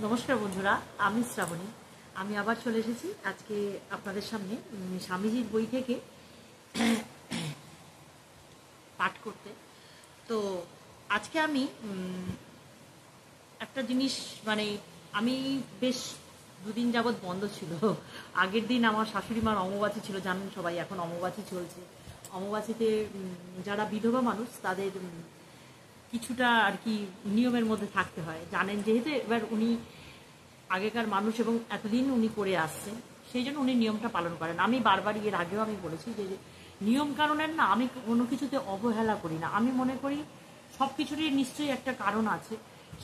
নমস্কার বন্ধুরা, আমি শ্রাবণী। আমি আবার চলে এসেছি আজকে আপনাদের সামনে স্বামীজির বই থেকে পাঠ করতে। তো আজকে আমি একটা জিনিস আমি বেশ দুদিন যাবৎ বন্ধ ছিল। আগের দিন আমার শাশুড়ি মার অমাবাস্যা ছিল, জানেন সবাই, এখন অমাবাস্যা চলছে। অমাবাস্যাতে যারা বিধবা মানুষ তাদের কিছুটা আর কি নিয়মের মধ্যে থাকতে হয়, জানেন। যেহেতু এবার উনি আগেকার মানুষ এবং এতদিন উনি করে আসছেন, সেই জন্য উনি নিয়মটা পালন করেন। আমি বারবার এর আগেও আমি বলেছি যে নিয়ম কানুনের না আমি কোনো কিছুতে অবহেলা করি না। আমি মনে করি সব কিছুরই নিশ্চয়ই একটা কারণ আছে,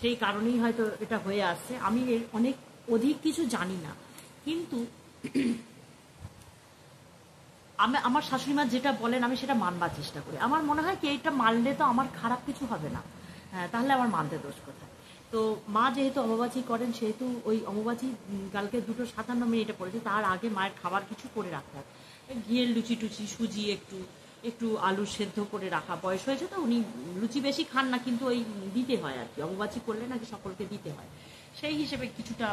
সেই কারণেই হয়তো এটা হয়ে আসছে। আমি এর অনেক অধিক কিছু জানি না, কিন্তু আমার শাশুড়ি মা যেটা বলেন আমি সেটা মানবার চেষ্টা করি। আমার মনে হয় কি এটা মানলে তো আমার খারাপ কিছু হবে না, তাহলে আমার মানতে দোষ কোথায়। তো মা যেহেতু অমাবাসী করেন, সেহেতু ওই অমাবাসী কালকে 2:57 পড়েছে, তার আগে মায়ের খাবার কিছু করে রাখতে হয়। ঘিয়ের লুচি টুচি, সুজি, একটু একটু আলু সেদ্ধ করে রাখা। বয়স হয়েছে তো উনি লুচি বেশি খান না, কিন্তু ওই দিতে হয় আর কি, অমাবাসী করলে নাকি সকলকে দিতে হয়, সেই হিসেবে কিছুটা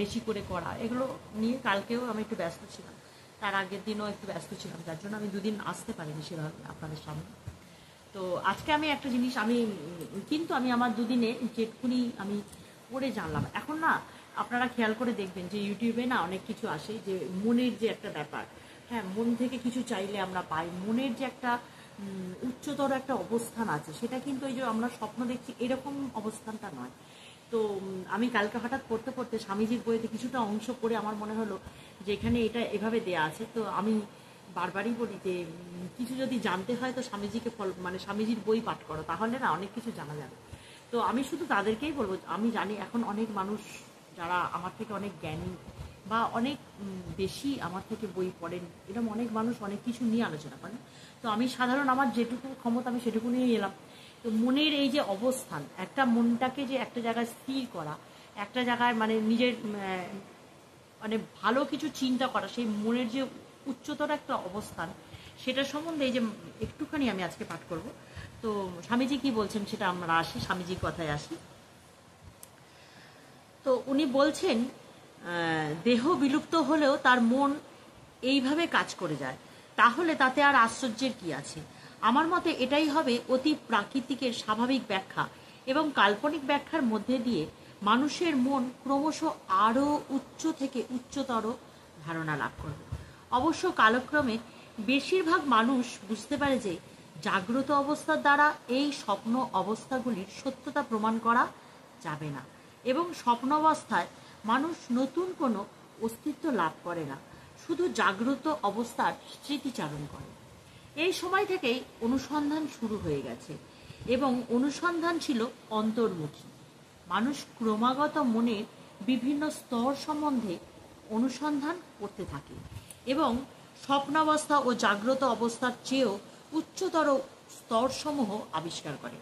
বেশি করে করা। এগুলো নিয়ে কালকেও আমি একটু ব্যস্ত ছিলাম, তার আগের দিনও একটু ব্যস্ত ছিলাম, যার জন্য আমি দুদিন আসতে পারিনি সেভাবে আপনাদের সামনে। তো আজকে আমি একটা জিনিস কিন্তু আমি আমার দুদিনে যেটুকুনি আমি পড়ে জানলাম। এখন না আপনারা খেয়াল করে দেখবেন যে ইউটিউবে না অনেক কিছু আসে, যে মনের যে একটা ব্যাপার, হ্যাঁ, মন থেকে কিছু চাইলে আমরা পাই। মনের যে একটা উচ্চতর একটা অবস্থান আছে, সেটা কিন্তু ওই যে আমরা স্বপ্ন দেখছি এরকম অবস্থানটা নয়। তো আমি কালকে হঠাৎ পড়তে পড়তে স্বামীজির বইতে কিছুটা অংশ পড়ে আমার মনে হলো যে এখানে এটা এভাবে দেয়া আছে। তো আমি বারবারই বলি যে কিছু যদি জানতে হয় তো স্বামীজিকে স্বামীজির বই পাঠ করো, তাহলে না অনেক কিছু জানা যাবে। তো আমি শুধু তাদেরকেই বলবো, আমি জানি এখন অনেক মানুষ যারা আমার থেকে অনেক জ্ঞানী বা অনেক বেশি আমার থেকে বই পড়েন, এরকম অনেক মানুষ অনেক কিছু নিয়ে আলোচনা করেন। তো আমি সাধারণ আমার যেটুকু ক্ষমতা আমি সেটুকু নিয়ে এলাম। তো মনের এই যে অবস্থান, একটা মনটাকে যে একটা জায়গায় স্থির করা, একটা জায়গায় নিজের ভালো কিছু চিন্তা করা, সেই মনের যে উচ্চতর একটা অবস্থান, সেটা সম্বন্ধে এই যে একটুখানি আমি আজকে পাঠ করব। তো স্বামীজি কি বলছেন সেটা আমরা আসি, স্বামীজির কথায় আসি। তো উনি বলছেন, দেহ বিলুপ্ত হলেও তার মন এইভাবে কাজ করে যায়, তাহলে তাতে আর আশ্চর্যের কি আছে? আমার মতে এটাই হবে অতি প্রাকৃতিকের স্বাভাবিক ব্যাখ্যা, এবং কাল্পনিক ব্যাখ্যার মধ্যে দিয়ে মানুষের মন ক্রমশ আরও উচ্চ থেকে উচ্চতর ধারণা লাভ করবে। অবশ্য কালক্রমে বেশিরভাগ মানুষ বুঝতে পারে যে জাগ্রত অবস্থার দ্বারা এই স্বপ্ন অবস্থাগুলির সত্যতা প্রমাণ করা যাবে না, এবং স্বপ্নাবস্থায় মানুষ নতুন কোনো অস্তিত্ব লাভ করে না, শুধু জাগ্রত অবস্থার স্মৃতিচারণ করে। এই সময় থেকেই অনুসন্ধান শুরু হয়ে গেছে, এবং অনুসন্ধান ছিল অন্তর্মুখী। মানুষ ক্রমাগত মনের বিভিন্ন স্তর সম্বন্ধে অনুসন্ধান করতে থাকে, এবং স্বপ্নাবস্থা ও জাগ্রত অবস্থার চেয়েও উচ্চতর স্তরসমূহ আবিষ্কার করে।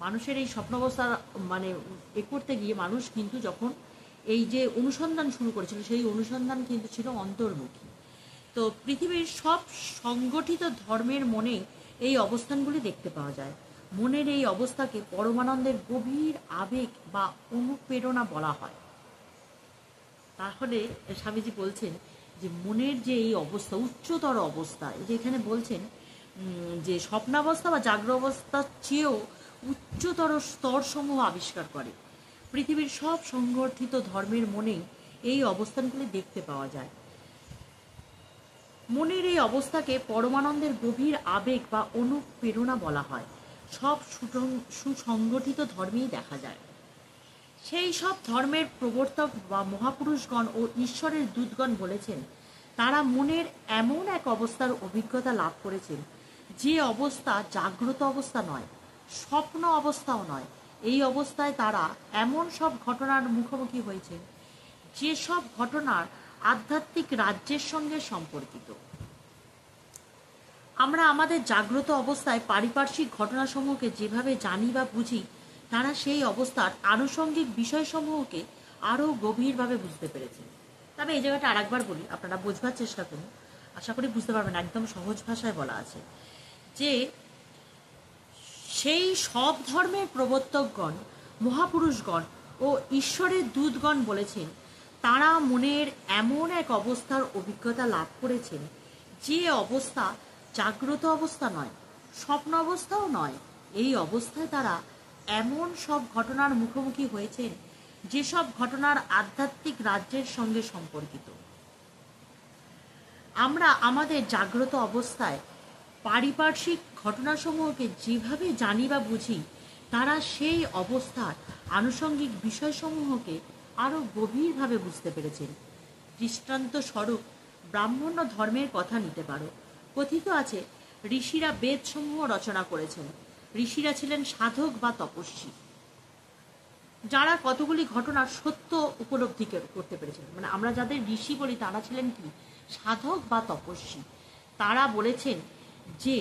মানুষের এই স্বপ্নাবস্থা করতে গিয়ে মানুষ কিন্তু যখন এই যে অনুসন্ধান শুরু করেছিল, সেই অনুসন্ধান কিন্তু ছিল অন্তর্মুখী। তো পৃথিবীর সব সংগঠিত ধর্মের মনে এই অবস্থানগুলি দেখতে পাওয়া যায়। মনের এই অবস্থাকে পরমানন্দের গভীর আবেগ বা অনুপ্রেরণা বলা হয়। তাহলে স্বামীজি বলছেন যে মনের যে এই অবস্থা, উচ্চতর অবস্থা, এই যে এখানে বলছেন যে স্বপ্নাবস্থা বা জাগ্র অবস্থার চেয়েও উচ্চতর স্তরসমূহ আবিষ্কার করে। পৃথিবীর সব সংগঠিত ধর্মের মনেই এই অবস্থানগুলি দেখতে পাওয়া যায়। মনের এই অবস্থাকে পরমানন্দের গভীর আবেগ বা অনুপ্রেরণা বলা হয়। সব সুসংগঠিত ধর্মেই দেখা যায়। সেই সব ধর্মের প্রবর্তক বা মহাপুরুষগণ ও ঈশ্বরের দূতগণ বলেছেন, তারা মনের এমন এক অবস্থার অভিজ্ঞতা লাভ করেছেন, যে অবস্থা জাগ্রত অবস্থা নয়, স্বপ্ন অবস্থাও নয়। এই অবস্থায় তারা এমন সব ঘটনার মুখোমুখি হয়েছে, যে সব ঘটনার আধ্যাত্মিক রাজ্যের সঙ্গে সম্পর্কিত। আমরা আমাদের জাগ্রত অবস্থায় পারিপার্শ্বিক ঘটনাসমূহকে যেভাবে জানি বা বুঝি, তারা সেই অবস্থার আনুষঙ্গিক বিষয়সমূহকে আরও গভীরভাবে বুঝতে পেরেছেন। তবে এই জায়গাটা আরেকবার বলি, আপনারা বোঝবার চেষ্টা করুন, আশা করি বুঝতে পারবেন। একদম সহজ ভাষায় বলা আছে যে সেই সব ধর্মের প্রবর্তকগণ, মহাপুরুষগণ ও ঈশ্বরের দূতগণ বলেছেন তারা মনের এমন এক অবস্থার অভিজ্ঞতা লাভ করেছেন যে অবস্থা জাগ্রত অবস্থা নয়, স্বপ্ন অবস্থাও নয়। এই অবস্থায় তারা এমন সব ঘটনার মুখোমুখি হয়েছেন যেসব ঘটনার আধ্যাত্মিক রাজ্যের সঙ্গে সম্পর্কিত। আমরা আমাদের জাগ্রত অবস্থায় পারিপার্শ্বিক ঘটনাসমূহকে যেভাবে জানি বা বুঝি, তারা সেই অবস্থার আনুষঙ্গিক বিষয়সমূহকে আরও গভীরভাবে বুঝতে পেরেছেন। দৃষ্টান্ত স্বরূপ ব্রাহ্মণ্য ধর্মের কথা নিতে পারো। কথিত আছে ঋষিরা বেদসমূহ রচনা করেছেন। ঋষিরা ছিলেন সাধক বা তপস্বী, যারা কতগুলি ঘটনার সত্য উপলব্ধি করতে পেরেছিলেন। মানে আমরা যাদের ঋষি বলি তারা ছিলেন কি সাধক বা তপস্বী। তারা বলেছেন যে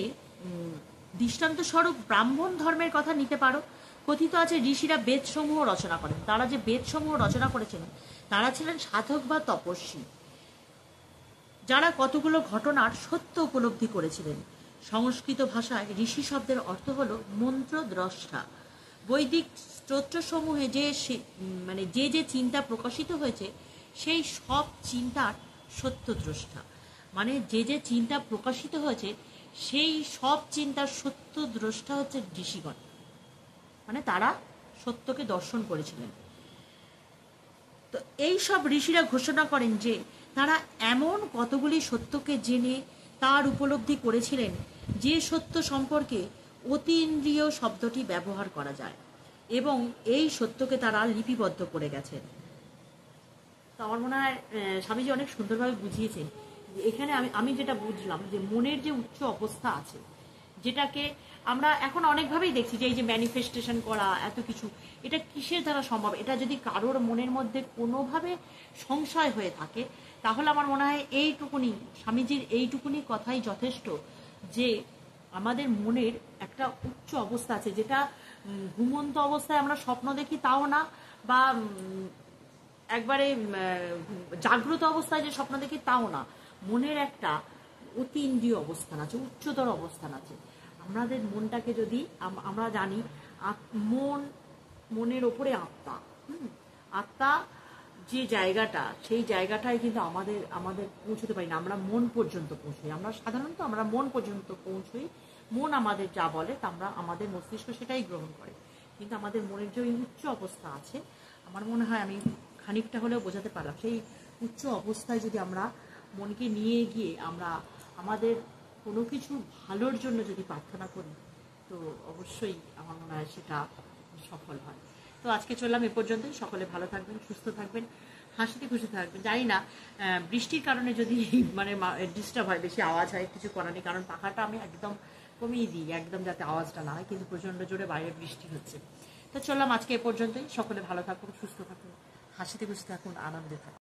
দৃষ্টান্ত স্বরূপ ব্রাহ্মণ ধর্মের কথা নিতে পারো। কথিত আছে ঋষিরা বেদসমূহ রচনা করেন। তারা যে বেদসমূহ রচনা করেছেন তারা ছিলেন সাধক বা তপস্বী, যারা কতগুলো ঘটনার সত্য উপলব্ধি করেছিলেন। সংস্কৃত ভাষায় ঋষি শব্দের অর্থ হল মন্ত্র দ্রষ্টা। বৈদিক স্তোত্রসমূহে যে চিন্তা প্রকাশিত হয়েছে সেই সব চিন্তার সত্যদ্রষ্টা। মানে যে চিন্তা প্রকাশিত হয়েছে সেই সব চিন্তার সত্যদ্রষ্টা হচ্ছে ঋষিগণ। মানে তারা সত্যকে দর্শন করেছিলেন। তো এই সব ঋষিরা ঘোষণা করেন যে তারা এমন কতগুলি সত্যকে জেনে তার উপলব্ধি করেছিলেন যে সত্য সম্পর্কে অতীন্দ্রিয় শব্দটি ব্যবহার করা যায়, এবং এই সত্যকে তারা লিপিবদ্ধ করে গেছেন। তো আমার মনে হয় স্বামীজি অনেক সুন্দরভাবে বুঝিয়েছেন। এখানে আমি যেটা বুঝলাম যে মনের যে উচ্চ অবস্থা আছে, যেটাকে আমরা এখন অনেকভাবেই দেখছি যে এই যে ম্যানিফেস্টেশন করা এত কিছু, এটা কিসের দ্বারা সম্ভব? এটা যদি কারোর মনের মধ্যে কোনোভাবে সংশয় হয়ে থাকে তাহলে আমার মনে হয় এইটুকুনি স্বামীজির এইটুকুনি কথাই যথেষ্ট, যে আমাদের মনের একটা উচ্চ অবস্থা আছে, যেটা ঘুমন্ত অবস্থায় আমরা স্বপ্ন দেখি তাও না, বা একবারে জাগ্রত অবস্থায় যে স্বপ্ন দেখি তাও না। মনের একটা অতীন্দ্রিয় অবস্থান আছে, উচ্চতর অবস্থান আছে। আমাদের মনটাকে যদি আমরা জানি মনের ওপরে আত্মা, আত্মা যে জায়গাটা, সেই জায়গাটায় কিন্তু আমাদের পৌঁছতে পারি না। আমরা মন পর্যন্ত পৌঁছই। সাধারণত আমরা মন পর্যন্ত পৌঁছই। মন আমাদের যা বলে তা আমাদের মস্তিষ্ক সেটাই গ্রহণ করে। কিন্তু আমাদের মনের যে উচ্চ অবস্থা আছে, আমার মনে হয় আমি খানিকটা হলেও বোঝাতে পারলাম। সেই উচ্চ অবস্থায় যদি আমরা মনকে নিয়ে গিয়ে আমরা আমাদের কোনো কিছু ভালোর জন্য যদি প্রার্থনা করি, তো অবশ্যই আমার মনে হয় সেটা সফল হয়। তো আজকে চললাম এ পর্যন্তই। সকলে ভালো থাকবেন, সুস্থ থাকবেন, হাসিতে খুশি থাকবেন। জানি না বৃষ্টির কারণে যদি ডিস্টার্ব হয়, বেশি আওয়াজ হয়, কিছু করার নেই, কারণ পাখাটা আমি একদম কমিয়ে দিই একদম, যাতে আওয়াজটা না হয়। কিন্তু প্রচণ্ড জোরে বাইরে বৃষ্টি হচ্ছে। তো চললাম আজকে এ পর্যন্তই। সকলে ভালো থাকুন, সুস্থ থাকুন, হাসিতে খুশি থাকুন, আনন্দে থাকুন।